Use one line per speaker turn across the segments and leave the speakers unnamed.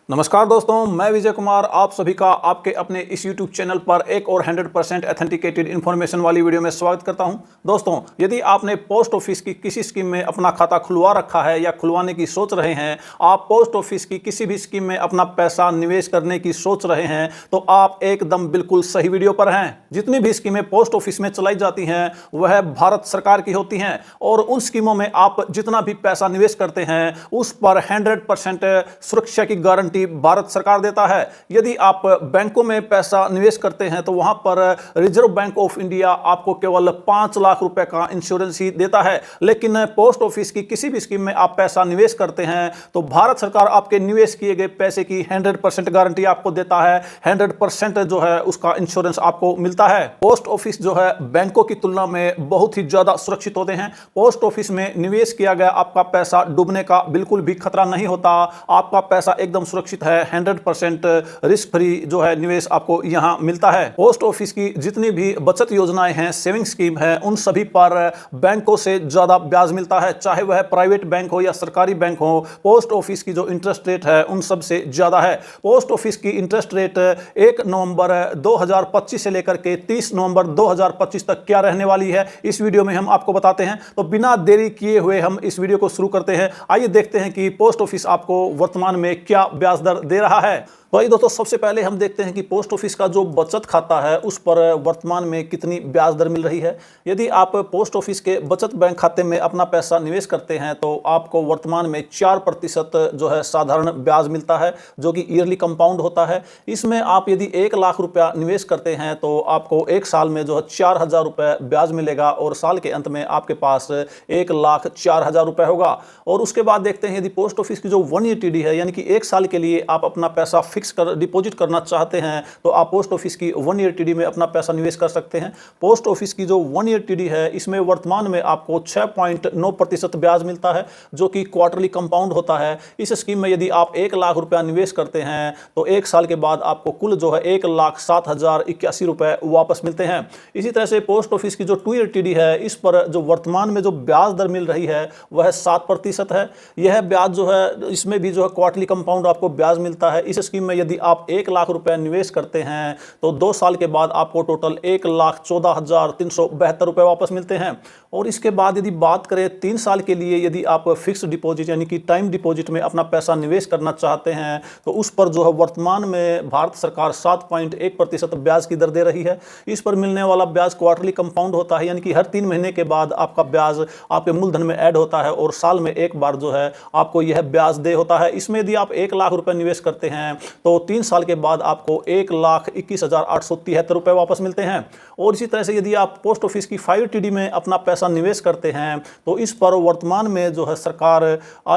नमस्कार दोस्तों, मैं विजय कुमार आप सभी का आपके अपने इस YouTube चैनल पर एक और 100% ऑथेंटिकेटेड इन्फॉर्मेशन वाली वीडियो में स्वागत करता हूं। दोस्तों, यदि आपने पोस्ट ऑफिस की किसी स्कीम में अपना खाता खुलवा रखा है या खुलवाने की सोच रहे हैं, आप पोस्ट ऑफिस की किसी भी स्कीम में अपना पैसा निवेश करने की सोच रहे हैं, तो आप एकदम बिल्कुल सही वीडियो पर हैं। जितनी भी स्कीमें पोस्ट ऑफिस में चलाई जाती हैं वह भारत सरकार की होती हैं और उन स्कीमों में आप जितना भी पैसा निवेश करते हैं उस पर 100% सुरक्षा की गारंटी भारत सरकार देता है। यदि आप बैंकों में पैसा निवेश करते हैं तो वहां पर रिजर्व बैंक ऑफ इंडिया आपको केवल 5 लाख रुपए का इंश्योरेंस ही देता है, लेकिन पोस्ट ऑफिस की किसी भी स्कीम में आप पैसा निवेश करते हैं तो भारत सरकार आपके निवेश किए गए पैसे की 100% गारंटी आपको देता है। 100% जो है उसका इंश्योरेंस आपको मिलता है। पोस्ट ऑफिस जो है बैंकों की तुलना में बहुत ही ज्यादा सुरक्षित होते हैं। पोस्ट ऑफिस में निवेश किया गया आपका पैसा डूबने का बिल्कुल भी खतरा नहीं होता। आपका पैसा एकदम सुरक्षित है। 100% रिस्क फ्री जो है निवेश आपको यहां मिलता है। पोस्ट ऑफिस की जितनी भी बचत योजनाएं हैं, सेविंग स्कीम है, उन सभी पर बैंकों से ज्यादा ब्याज मिलता है। चाहे वह प्राइवेट बैंक हो या सरकारी बैंक हो, पोस्ट ऑफिस की जो इंटरेस्ट रेट है उन सब से ज्यादा है। पोस्ट ऑफिस की इंटरेस्ट रेट 1 नवंबर 2025 से लेकर के 30 नवंबर 2025 तक क्या रहने वाली है, इस वीडियो में हम आपको बताते हैं। तो बिना देरी किए हुए हम इस वीडियो को शुरू करते हैं। आइए देखते हैं कि पोस्ट ऑफिस आपको वर्तमान में क्या ब्याज दर दे रहा है। तो आइए दोस्तों, सबसे पहले हम देखते हैं कि पोस्ट ऑफिस का जो बचत खाता है उस पर वर्तमान में कितनी ब्याज दर मिल रही है। यदि आप पोस्ट ऑफिस के बचत बैंक खाते में अपना पैसा निवेश करते हैं तो आपको वर्तमान में 4% जो है साधारण ब्याज मिलता है, जो कि ईयरली कंपाउंड होता है। इसमें आप यदि 1 लाख रुपया निवेश करते हैं तो आपको एक साल में जो है 4,000 रुपये ब्याज मिलेगा और साल के अंत में आपके पास 1,04,000 रुपये होगा। और उसके बाद देखते हैं, यदि पोस्ट ऑफिस की जो 1 ईयर टीडी है, यानी कि एक साल के लिए आप अपना पैसा डिपॉजिट करना चाहते हैं तो आप पोस्ट ऑफिस की 1 ईयर टीडी में अपना पैसा निवेश कर सकते हैं। पोस्ट ऑफिस की जो 1 ईयर टीडी है इसमें वर्तमान में आपको 6.9% ब्याज मिलता है, जो कि क्वार्टरली कंपाउंड होता है। इस स्कीम में यदि आप 1 लाख रुपया निवेश करते हैं तो एक साल के बाद आपको कुल जो है 1,07,081 रुपये वापस मिलते हैं। इसी तरह से पोस्ट ऑफिस की जो 2 ईयर टीडी है इस पर जो वर्तमान में जो ब्याज दर मिल रही है वह 7% है। यह ब्याज जो है इसमें भी जो है क्वार्टरली कंपाउंड आपको ब्याज मिलता है। इस स्कीम में यदि आप 1 लाख रुपए निवेश करते हैं तो 2 साल के बाद आपको टोटल 1,14,372 रुपए वापस मिलते हैं। और इसके बाद यदि बात करें 3 साल के लिए, यदि आप फिक्स डिपॉजिट यानी कि टाइम डिपॉजिट में अपना पैसा निवेश करना चाहते हैं तो उस पर जो है वर्तमान में भारत सरकार 7.1% ब्याज की दर दे रही है। इस पर मिलने वाला ब्याज क्वार्टरली कंपाउंड होता है, यानी कि हर 3 महीने के बाद आपका ब्याज आपके मूलधन में ऐड होता है और साल में एक बार जो है आपको यह ब्याज दे होता है। इसमें यदि आप 1 लाख रुपए निवेश करते हैं तो 3 साल के बाद आपको 1,21,873 रुपए वापस मिलते हैं। और इसी तरह से यदि आप पोस्ट ऑफिस की 5 टीडी में अपना पैसा निवेश करते हैं तो इस पर वर्तमान में जो है सरकार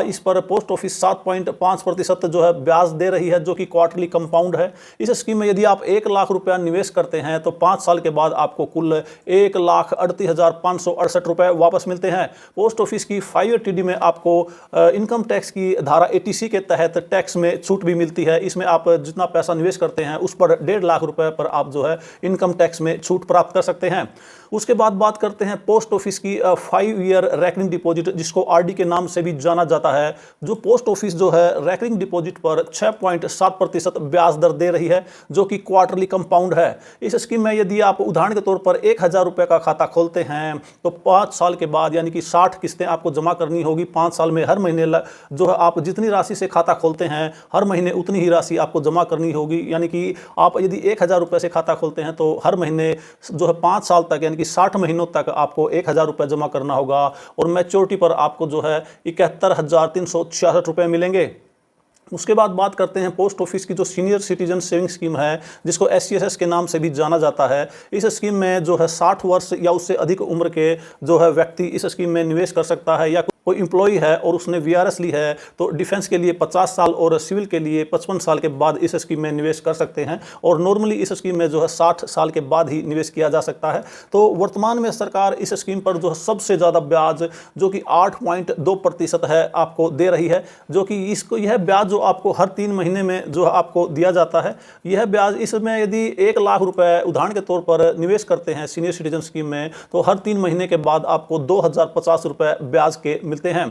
इस पर पोस्ट ऑफिस 7.5% जो है ब्याज दे रही है, जो कि क्वार्टरली कंपाउंड है। इस स्कीम में यदि आप 1 लाख रुपया निवेश करते हैं तो 5 साल के बाद आपको कुल 1,38,568 रुपए वापस मिलते हैं। पोस्ट ऑफिस की 5 टीडी में आपको इनकम टैक्स की धारा 80C के तहत टैक्स में छूट भी मिलती है। इसमें आप जितना पैसा निवेश करते हैं उस पर 1.5 लाख रुपए पर आप जो है इनकम टैक्स में छूट प्राप्त कर सकते हैं। उसके बाद बात करते हैं पोस्ट ऑफिस की 5 ईयर रैकरिंग डिपॉजिट, जिसको आरडी के नाम से भी जाना जाता है। जो पोस्ट ऑफिस जो है रैकरिंग डिपॉजिट पर 6.7% ब्याज दर दे रही है, जो कि क्वार्टरली कंपाउंड है। इस स्कीम में यदि आप उदाहरण के तौर पर 1,000 रुपये का खाता खोलते हैं तो 5 साल के बाद यानी कि 60 किस्तें आपको जमा करनी होगी। 5 साल में हर महीने जो है आप जितनी राशि से खाता खोलते हैं हर महीने उतनी ही राशि आपको जमा करनी होगी। यानी कि आप यदि 1,000 रुपये से खाता खोलते हैं तो हर महीने जो है 5 साल तक यानी कि 60 महीनों तक आपको 1,000 रुपये जमा करना होगा और मैच्योरिटी पर आपको जो है 71,366 रुपये मिलेंगे। उसके बाद बात करते हैं पोस्ट ऑफिस की जो सीनियर सिटीजन सेविंग स्कीम है, जिसको SCSS के नाम से भी जाना जाता है। इस स्कीम में जो है 60 वर्ष या उससे अधिक उम्र के जो है व्यक्ति इस स्कीम में निवेश कर सकता है, या कोई एम्प्लॉई है और उसने VRS ली है तो डिफेंस के लिए 50 साल और सिविल के लिए 55 साल के बाद इस स्कीम में निवेश कर सकते हैं। और नॉर्मली इस स्कीम में जो है 60 साल के बाद ही निवेश किया जा सकता है। तो वर्तमान में सरकार इस स्कीम पर जो है सबसे ज़्यादा ब्याज जो कि 8.2% है आपको दे रही है, जो कि इसको यह ब्याज जो आपको हर 3 महीने में जो आपको दिया जाता है, यह ब्याज इसमें यदि 1 लाख रुपए उदाहरण के तौर पर निवेश करते हैं सीनियर सिटीजन स्कीम में तो हर 3 महीने के बाद आपको 2,050 रुपये ब्याज के मिलते हैं।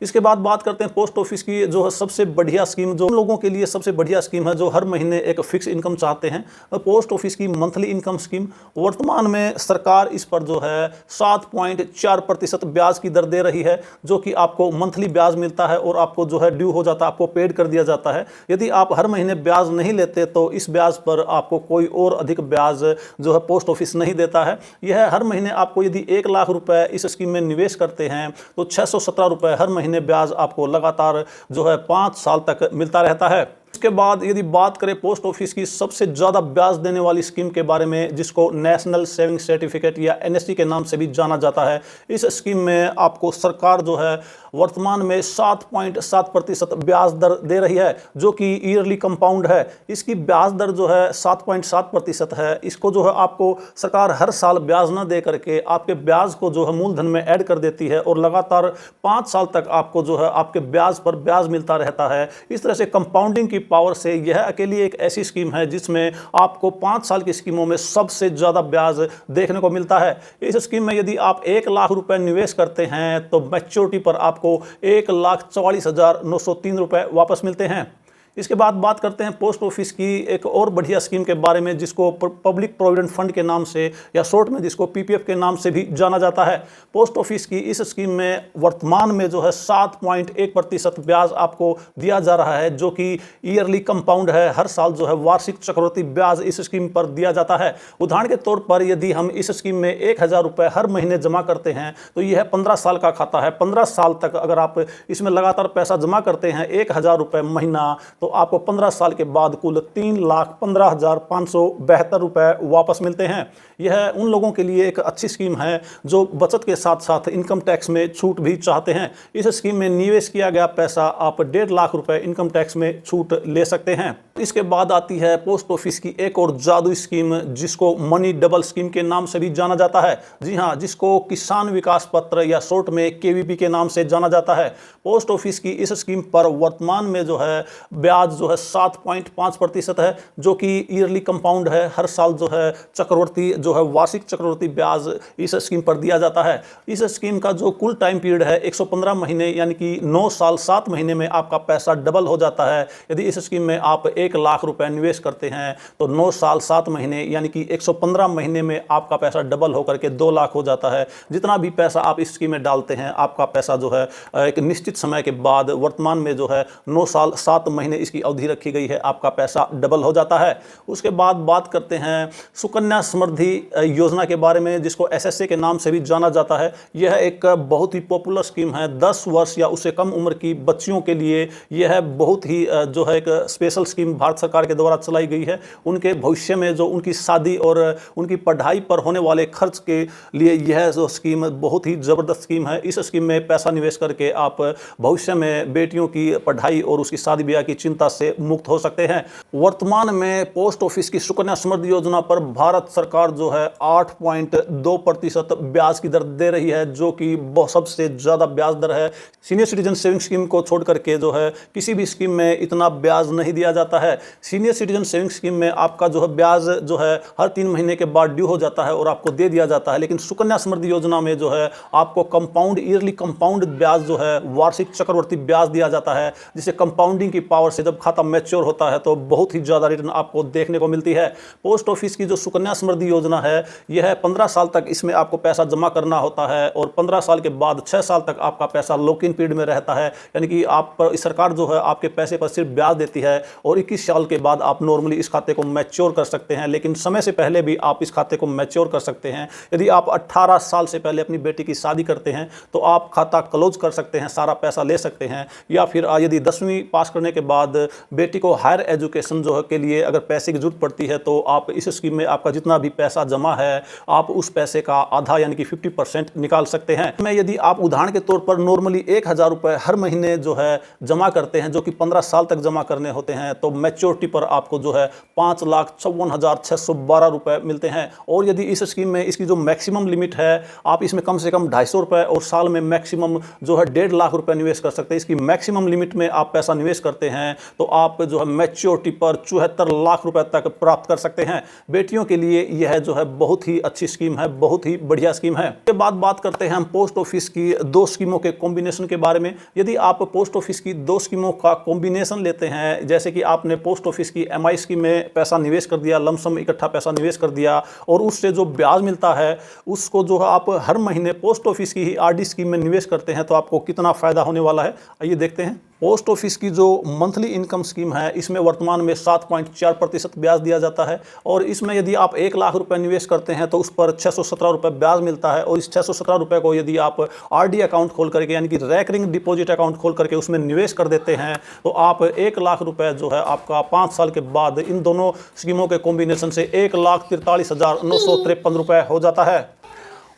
इसके बाद बात करते हैं पोस्ट ऑफिस की जो है सबसे बढ़िया स्कीम, जो लोगों के लिए सबसे बढ़िया स्कीम है जो हर महीने एक फिक्स इनकम चाहते हैं, पोस्ट ऑफिस की मंथली इनकम स्कीम। वर्तमान में सरकार इस पर जो है 7.4% ब्याज की दर दे रही है, जो कि आपको मंथली ब्याज मिलता है और आपको जो है ड्यू हो जाता है, आपको पेड कर दिया जाता है। यदि आप हर महीने ब्याज नहीं लेते तो इस ब्याज पर आपको कोई और अधिक ब्याज जो है पोस्ट ऑफिस नहीं देता है। यह हर महीने आपको यदि 1 लाख रुपए इस स्कीम में निवेश करते हैं तो 617 रुपए हर महीने ब्याज आपको लगातार जो है 5 साल तक मिलता रहता है। इसके बाद यदि बात करें पोस्ट ऑफिस की सबसे ज़्यादा ब्याज देने वाली स्कीम के बारे में, जिसको नेशनल सेविंग सर्टिफिकेट या एनएससी के नाम से भी जाना जाता है, इस स्कीम में आपको सरकार जो है वर्तमान में 7.7% ब्याज दर दे रही है, जो कि ईयरली कंपाउंड है। इसकी ब्याज दर जो है 7.7% है। इसको जो है आपको सरकार हर साल ब्याज न दे करके आपके ब्याज को जो है मूलधन में ऐड कर देती है और लगातार 5 साल तक आपको जो है आपके ब्याज पर ब्याज मिलता रहता है। इस तरह से कंपाउंडिंग की पावर से यह अकेली एक ऐसी स्कीम है जिसमें आपको 5 साल की स्कीमों में सबसे ज़्यादा ब्याज देखने को मिलता है। इस स्कीम में यदि आप 1 लाख रुपए निवेश करते हैं तो मैच्योरिटी पर आपको 1,44,903 रुपए वापस मिलते हैं। इसके बाद बात करते हैं पोस्ट ऑफिस की एक और बढ़िया स्कीम के बारे में, जिसको पब्लिक प्रोविडेंट फंड के नाम से या शॉर्ट में जिसको पीपीएफ के नाम से भी जाना जाता है। पोस्ट ऑफिस की इस स्कीम में वर्तमान में जो है 7.1% ब्याज आपको दिया जा रहा है, जो कि ईयरली कंपाउंड है। हर साल जो है वार्षिक चक्रवृद्धि ब्याज इस स्कीम पर दिया जाता है। उदाहरण के तौर पर यदि हम इस स्कीम में 1,000 रुपये हर महीने जमा करते हैं तो यह 15 साल का खाता है। 15 साल तक अगर आप इसमें लगातार पैसा जमा करते हैं 1,000 रुपये महीना, तो आपको 15 साल के बाद कुल 3,15,572 रुपए वापस मिलते हैं। यह उन लोगों के लिए एक अच्छी स्कीम है जो बचत के साथ साथ इनकम टैक्स में छूट भी चाहते हैं। इस स्कीम में निवेश किया गया पैसा आप 1.5 लाख रुपए इनकम टैक्स में छूट ले सकते हैं। इसके बाद आती है पोस्ट ऑफिस की एक और जादुई स्कीम, जिसको मनी डबल स्कीम के नाम से भी जाना जाता है। जी हाँ, जिसको किसान विकास पत्र या शॉर्ट में केवीपी के नाम से जाना जाता है। पोस्ट ऑफिस की इस स्कीम पर वर्तमान में जो है ब्याज जो है 7.5% है, जो कि ईयरली कंपाउंड है। हर साल जो है चक्रवर्ती जो है वार्षिक चक्रवर्ती ब्याज इस स्कीम पर दिया जाता है। इस स्कीम का जो कुल टाइम पीरियड है 115 महीने, यानी कि 9 साल 7 महीने में आपका पैसा डबल हो जाता है। यदि इस स्कीम में आप 1 लाख रुपए निवेश करते हैं तो 9 साल 7 महीने यानी कि 115 महीने में आपका पैसा डबल होकर के 2 लाख हो जाता है। जितना भी पैसा आप इस स्कीम में डालते हैं, आपका पैसा जो है एक निश्चित समय के बाद, वर्तमान में जो है 9 साल 7 महीने इसकी अवधि रखी गई है, आपका पैसा डबल हो जाता है। उसके बाद बात करते हैं सुकन्या समृद्धि योजना के बारे में, जिसको एसएसए के नाम से भी जाना जाता है। यह एक बहुत ही पॉपुलर स्कीम है। 10 वर्ष या उससे कम उम्र की बच्चियों के लिए यह बहुत ही जो है एक स्पेशल स्कीम भारत सरकार के द्वारा चलाई गई है। उनके भविष्य में जो उनकी शादी और उनकी पढ़ाई पर होने वाले खर्च के लिए यह जो स्कीम बहुत ही ज़बरदस्त स्कीम है। इस स्कीम में पैसा निवेश करके आप भविष्य में बेटियों की पढ़ाई और उसकी शादी ब्याह की चिंता से मुक्त हो सकते हैं। वर्तमान में पोस्ट ऑफिस की सुकन्या समृद्धि योजना पर भारत सरकार जो है 8.2% ब्याज की दर दे रही है, जो कि सबसे ज़्यादा ब्याज दर है। सीनियर सिटीजन सेविंग स्कीम को छोड़ करके जो है किसी भी स्कीम में इतना ब्याज नहीं दिया जाता है। सीनियर सिटीजन सेविंग स्कीम में आपका जो है ब्याज जो है हर 3 महीने के बाद ड्यू हो जाता है और आपको दे दिया जाता है। लेकिन सुकन्या समृद्धि योजना में जो है आपको कंपाउंड ईयरली कंपाउंड ब्याज जो है वार्षिक चक्रवर्ती ब्याज दिया जाता है, जिसे कंपाउंडिंग की पावर से जब खाता मैच्योर होता है तो बहुत ही ज़्यादा रिटर्न आपको देखने को मिलती है। पोस्ट ऑफिस की जो सुकन्या समृद्धि योजना है, यह 15 साल तक इसमें आपको पैसा जमा करना होता है और 15 साल के बाद 6 साल तक आपका पैसा लॉक इन पीरियड में रहता है। यानी कि आप पर सरकार जो है आपके पैसे पर सिर्फ ब्याज देती है और 21 साल के बाद आप नॉर्मली इस खाते को मैच्योर कर सकते हैं। लेकिन समय से पहले भी आप इस खाते को मैच्योर कर सकते हैं। यदि आप 18 साल से पहले अपनी बेटी की शादी करते हैं तो आप खाता क्लोज कर सकते हैं, सारा पैसा ले सकते हैं। या फिर यदि 10वीं पास करने के बाद बेटी को हायर एजुकेशन जो है के लिए अगर पैसे की जरूरत पड़ती है तो आप इस स्कीम में आपका जितना भी पैसा जमा है आप उस पैसे का आधा यानी कि 50% निकाल सकते हैं। मैं यदि आप उदाहरण के तौर पर नॉर्मली 1,000 रुपये हर महीने जो है जमा करते हैं, जो कि 15 साल तक जमा करने होते हैं, तो मैच्योरिटी पर आपको जो है 5,54,612 रुपये मिलते हैं। और यदि इस स्कीम में इसकी जो मैक्सिमम लिमिट है, आप इसमें कम से कम 250 रुपये और साल में मैक्सिमम जो है 1.5 लाख रुपए निवेश कर सकते हैं। इसकी मैक्सिमम लिमिट में आप पैसा निवेश करते हैं तो आप जो है मैच्योरिटी पर 74 लाख रुपए तक प्राप्त कर सकते हैं। बेटियों के लिए यह जो है बहुत ही अच्छी स्कीम है, बहुत ही बढ़िया स्कीम है। इसके बाद बात करते हैं हम पोस्ट ऑफिस की 2 स्कीमों के कॉम्बिनेशन के बारे में। यदि आप पोस्ट ऑफिस की 2 स्कीमों का कॉम्बिनेशन लेते हैं, जैसे कि आपने पोस्ट ऑफिस की एमआई स्कीम में पैसा निवेश कर दिया, लमसम इकट्ठा पैसा निवेश कर दिया और उससे जो ब्याज मिलता है उसको जो है आप हर महीने पोस्ट ऑफिस की ही आरडी स्कीम में निवेश करते हैं तो आपको कितना फायदा होने वाला है, आइए देखते हैं। पोस्ट ऑफिस की जो मंथली इनकम स्कीम है, इसमें वर्तमान में 7.4% ब्याज दिया जाता है और इसमें यदि आप 1 लाख रुपए निवेश करते हैं तो उस पर 617 रुपये ब्याज मिलता है। और इस 617 रुपये को यदि आप आरडी अकाउंट खोल करके, यानी कि रैकरिंग डिपॉजिट अकाउंट खोल करके उसमें निवेश कर देते हैं तो आप 1 लाख रुपये जो है आपका 5 साल के बाद इन दोनों स्कीमों के कॉम्बिनेशन से 1,43,953 रुपये हो जाता है।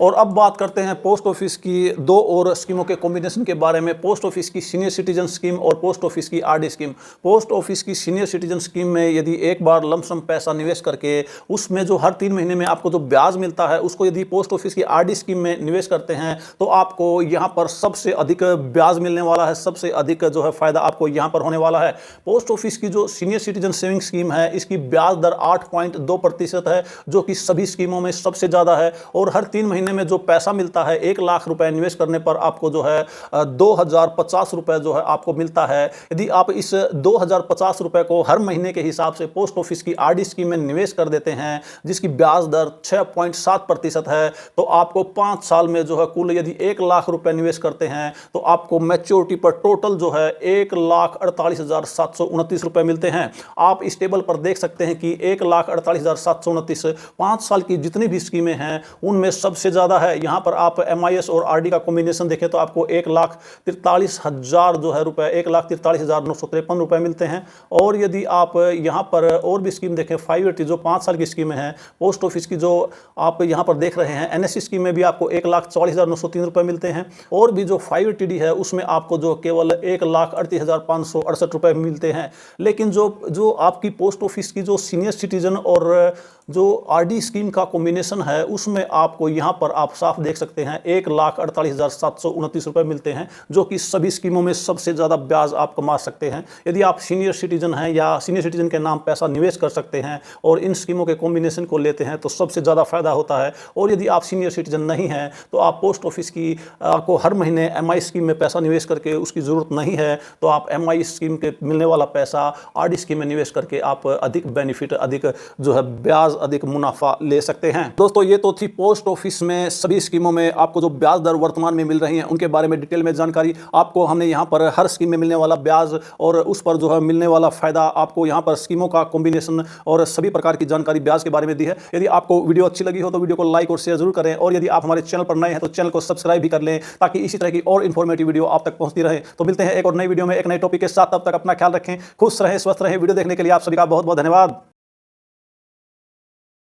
और अब बात करते हैं पोस्ट ऑफिस की 2 और स्कीमों के कॉम्बिनेशन के बारे में। पोस्ट ऑफिस की सीनियर सिटीजन स्कीम और पोस्ट ऑफिस की आरडी स्कीम। पोस्ट ऑफिस की सीनियर सिटीजन स्कीम में यदि एक बार लमसम पैसा निवेश करके उसमें जो हर 3 महीने में आपको जो ब्याज मिलता है उसको यदि पोस्ट ऑफिस की आरडी स्कीम में निवेश करते हैं तो आपको यहाँ पर सबसे अधिक ब्याज मिलने वाला है, सबसे अधिक जो है फायदा आपको यहाँ पर होने वाला है। पोस्ट ऑफिस की जो सीनियर सिटीजन सेविंग स्कीम है, इसकी ब्याज दर 8.2% है, जो कि सभी स्कीमों में सबसे ज़्यादा है। और हर 3 महीने में जो पैसा मिलता है, 1 लाख रुपए निवेश करने पर आपको जो है 2,050 रुपए जो है आपको मिलता है। यदि आप इस 2,050 रुपए को हर महीने के हिसाब से पोस्ट ऑफिस की आरडी स्कीम में निवेश कर देते हैं, जिसकी ब्याज दर 6.7% है, तो आपको 5 साल में जो है कुल यदि 1 लाख रुपए निवेश करते हैं तो आपको मैच्योरिटी पर टोटल जो है 1,48,729 रुपए मिलते हैं। आप इस टेबल पर देख सकते हैं कि 1,48,729 5 साल की जितनी भी स्कीमें हैं उनमें सबसे ज़्यादा है। यहाँ पर आप एमआईएस और आरडी का कॉम्बिनेशन देखें तो आपको 1,43,000 जो है रुपए, 1,43,953 रुपए मिलते हैं। और यदि आप यहाँ पर और भी स्कीम देखें, 580 जो 5 साल की स्कीमें हैं, पोस्ट ऑफिस की जो आप यहाँ पर देख रहे हैं एनएससी स्कीम में भी आपको 1,40,903 रुपए मिलते हैं। और भी जो 580डी है उसमें आपको जो केवल 1,38,568 रुपए मिलते हैं। लेकिन जो आपकी पोस्ट ऑफिस की जो सीनियर सिटीजन और जो आरडी स्कीम का कॉम्बिनेशन है उसमें आपको यहाँ पर आप साफ देख सकते हैं 1,48,729 रुपए मिलते हैं, जो कि सभी स्कीमों में सबसे ज़्यादा ब्याज आप कमा सकते हैं। यदि आप सीनियर सिटीजन हैं या सीनियर सिटीजन के नाम पैसा निवेश कर सकते हैं और इन स्कीमों के कॉम्बिनेशन को लेते हैं तो सबसे ज़्यादा फायदा होता है। और यदि आप सीनियर सिटीजन नहीं हैं तो आप पोस्ट ऑफिस की आपको हर महीने एमआई स्कीम में पैसा निवेश करके उसकी ज़रूरत नहीं है, तो आप एमआई स्कीम के मिलने वाला पैसा आरडी स्कीम में निवेश करके आप अधिक बेनिफिट, अधिक जो है ब्याज, अधिक मुनाफा ले सकते हैं। दोस्तों, ये तो थी पोस्ट ऑफिस में सभी स्कीमों में आपको जो ब्याज दर वर्तमान में मिल रही हैं उनके बारे में डिटेल में जानकारी आपको हमने यहाँ पर हर स्कीम में मिलने वाला ब्याज और उस पर जो है मिलने वाला फायदा आपको यहाँ पर स्कीमों का कॉम्बिनेशन और सभी प्रकार की जानकारी ब्याज के बारे में दी है। यदि आपको वीडियो अच्छी लगी हो तो वीडियो को लाइक और शेयर जरूर करें और यदि आप हमारे चैनल पर नए हैं तो चैनल को सब्सक्राइब भी कर लें ताकि इसी तरह की और इन्फॉर्मेटिव वीडियो आप तक पहुंचती रहे। तो मिलते हैं एक और नई वीडियो में एक नए टॉपिक के साथ, तब तक अपना ख्याल रखें, खुश रहें, स्वस्थ रहें। वीडियो देखने के लिए आप सभी का बहुत बहुत धन्यवाद।